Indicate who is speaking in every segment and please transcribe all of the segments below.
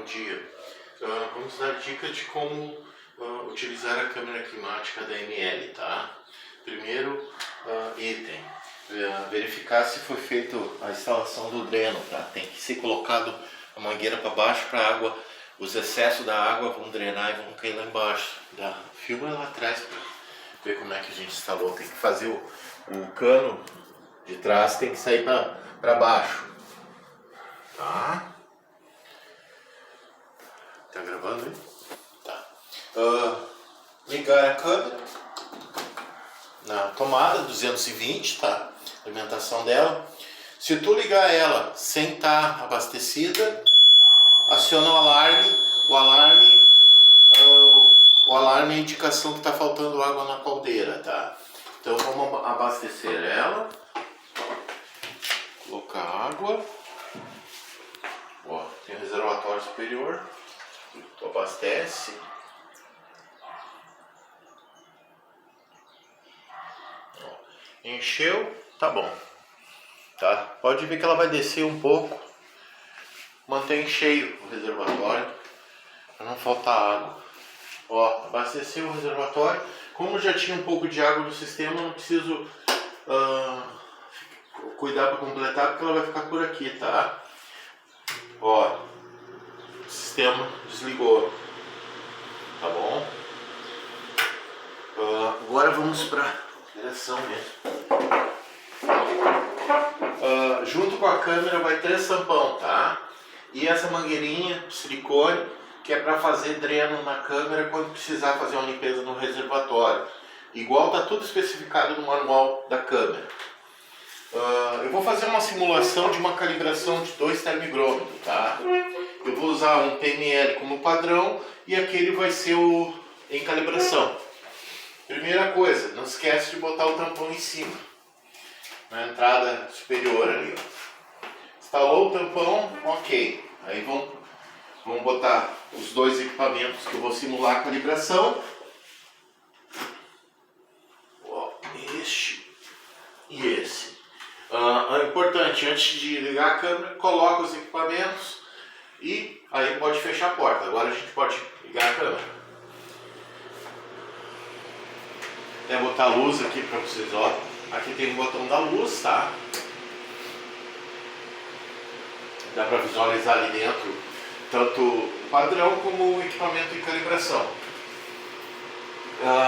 Speaker 1: dia. Vamos dar dicas de como utilizar a câmera climática da ML, tá? Primeiro item, verificar se foi feita a instalação do dreno, tá? Tem que ser colocado a mangueira para baixo para a água, os excessos da água vão drenar e vão cair lá embaixo. Filma lá atrás para ver como é que a gente instalou. Tem que fazer o cano de trás, tem que sair para baixo, tá? Tá gravando aí? Tá. Ligar a câmera na tomada 220, tá? Alimentação dela. Se tu ligar ela sem estar abastecida, aciona o alarme. O alarme é a indicação que está faltando água na caldeira, tá? Então vamos abastecer ela. Colocar água. Ó, tem o reservatório superior. Tu abastece. Ó, encheu, tá bom. Tá? Pode ver que ela vai descer um pouco. Mantém cheio o reservatório para não faltar água. Ó, abasteceu o reservatório. Como já tinha um pouco de água no sistema, não preciso cuidar para completar, porque ela vai ficar por aqui, tá? Ó, o sistema desligou, tá bom? Agora vamos para direção mesmo. Junto com a câmera vai ter tampão, tá? E essa mangueirinha de silicone, que é para fazer dreno na câmera quando precisar fazer uma limpeza no reservatório. Igual tá tudo especificado no manual da câmera. Eu vou fazer uma simulação de uma calibração de 2 termômetros, tá? Eu vou usar um PML como padrão e aquele vai ser o em calibração. Primeira coisa, não esquece de botar o tampão em cima, na entrada superior ali, ó. Instalou o tampão, ok. Aí vamos botar os dois equipamentos que eu vou simular a calibração. Ó, este e esse. É importante, antes de ligar a câmera, coloca os equipamentos e aí pode fechar a porta. Agora a gente pode ligar a câmera. Até botar a luz aqui para vocês, ó. Aqui tem o botão da luz, tá? Dá para visualizar ali dentro tanto o padrão como o equipamento de calibração.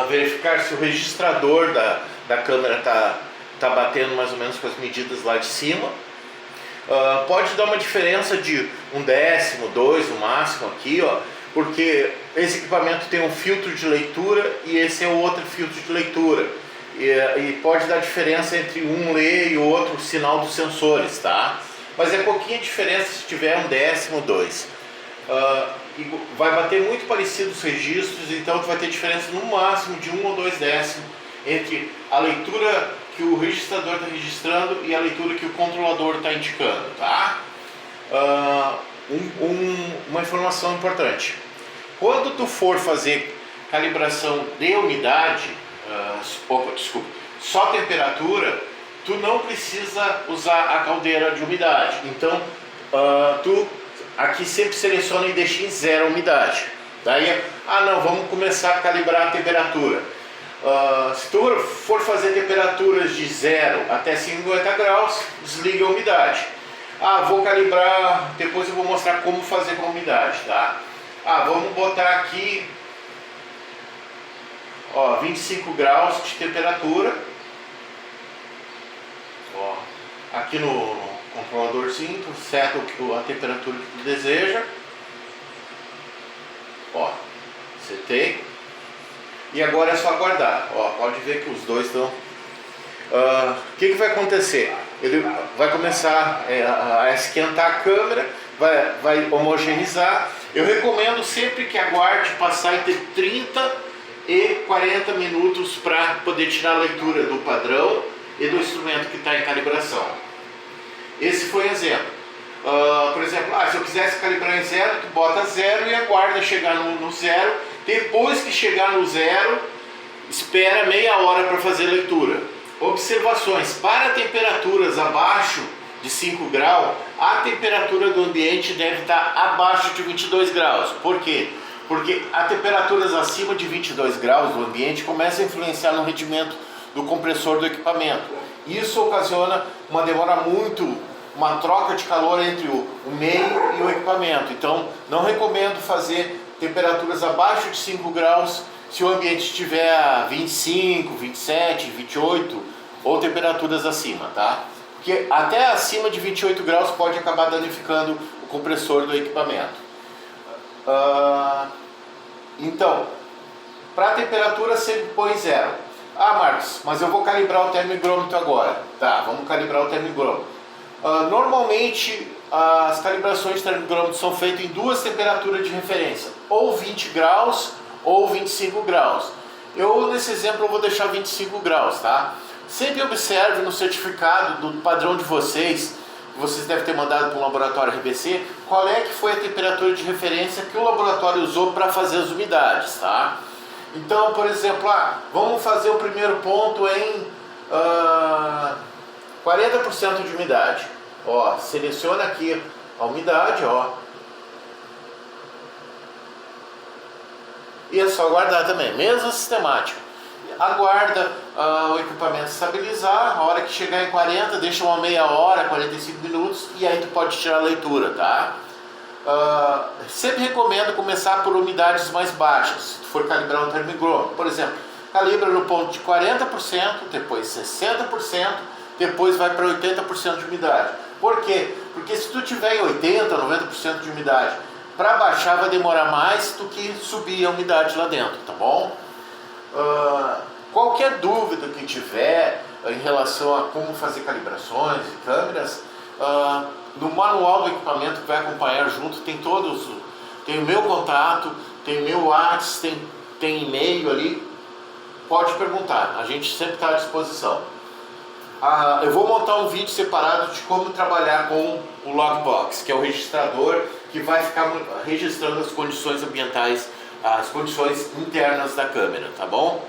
Speaker 1: Verificar se o registrador da câmera tá batendo mais ou menos com as medidas lá de cima. Pode dar uma diferença de 1/10, 2 no máximo aqui, ó, porque esse equipamento tem um filtro de leitura e esse é o outro filtro de leitura. E pode dar diferença entre um ler e o outro o sinal dos sensores, tá? Mas é pouquinha diferença se tiver 1/10, 2. E vai bater muito parecido os registros, então tu vai ter diferença no máximo de 1 ou 2 décimos entre a leitura que o registrador está registrando e a leitura que o controlador está indicando, tá? Uma informação importante: quando tu for fazer calibração de umidade, só temperatura, tu não precisa usar a caldeira de umidade. Então, tu aqui sempre seleciona e deixa em 0 a umidade. Daí, não, vamos começar a calibrar a temperatura. Se tu for fazer temperaturas de 0 até 50 graus, desliga a umidade. Vou calibrar, depois eu vou mostrar como fazer com a umidade, tá? Vamos botar aqui, ó, 25 graus de temperatura. Ó, aqui no controladorzinho, tu seta a temperatura que tu deseja. Ó, setei. E agora é só aguardar. Ó, pode ver que os dois estão. O que vai acontecer? Ele vai começar a esquentar a câmera, vai homogeneizar. Eu recomendo sempre que aguarde passar entre 30 e 40 minutos para poder tirar a leitura do padrão e do instrumento que está em calibração. Esse foi um exemplo. Por exemplo, se eu quisesse calibrar em 0, tu bota 0 e aguarda chegar no 0. Depois que chegar no 0, espera meia hora para fazer a leitura. Observações: para temperaturas abaixo de de 5 graus, a temperatura do ambiente deve estar abaixo de 22 graus. Por quê? Porque a temperaturas acima de 22 graus do ambiente começam a influenciar no rendimento do compressor do equipamento. Isso ocasiona uma demora uma troca de calor entre o meio e o equipamento. Então, não recomendo fazer temperaturas abaixo de 5 graus se o ambiente estiver a 25, 27, 28 ou temperaturas acima, tá? Porque até acima de 28 graus pode acabar danificando o compressor do equipamento. Então, para a temperatura sempre põe 0. Ah, Marcos, mas eu vou calibrar o termoigrômetro agora. Tá, vamos calibrar o termoigrômetro. Normalmente, as calibrações de termoigrômetro são feitas em duas temperaturas de referência, ou 20 graus ou 25 graus. Eu, nesse exemplo, eu vou deixar 25 graus, tá? Sempre observe no certificado do padrão de vocês, que vocês devem ter mandado para o laboratório RBC, qual é que foi a temperatura de referência que o laboratório usou para fazer as umidades, tá? Então, por exemplo, vamos fazer o primeiro ponto em 40% de umidade. Ó, seleciona aqui a umidade, ó. E é só aguardar também, mesma sistemática. Aguarda o equipamento estabilizar, a hora que chegar em 40, deixa uma meia hora, 45 minutos, e aí tu pode tirar a leitura, tá? Sempre recomendo começar por umidades mais baixas, se tu for calibrar um termoigrômetro. Por exemplo, calibra no ponto de 40%, depois 60%, depois vai para 80% de umidade. Por quê? Porque se tu tiver em 80%, 90% de umidade, para baixar vai demorar mais do que subir a umidade lá dentro, tá bom? Qualquer dúvida que tiver em relação a como fazer calibrações de câmeras, no manual do equipamento que vai acompanhar junto tem tem o meu contato, tem o meu WhatsApp, tem e-mail ali, pode perguntar, a gente sempre está à disposição. Eu vou montar um vídeo separado de como trabalhar com o Logbox, que é o registrador que vai ficar registrando as condições ambientais, as condições internas da câmera, tá bom?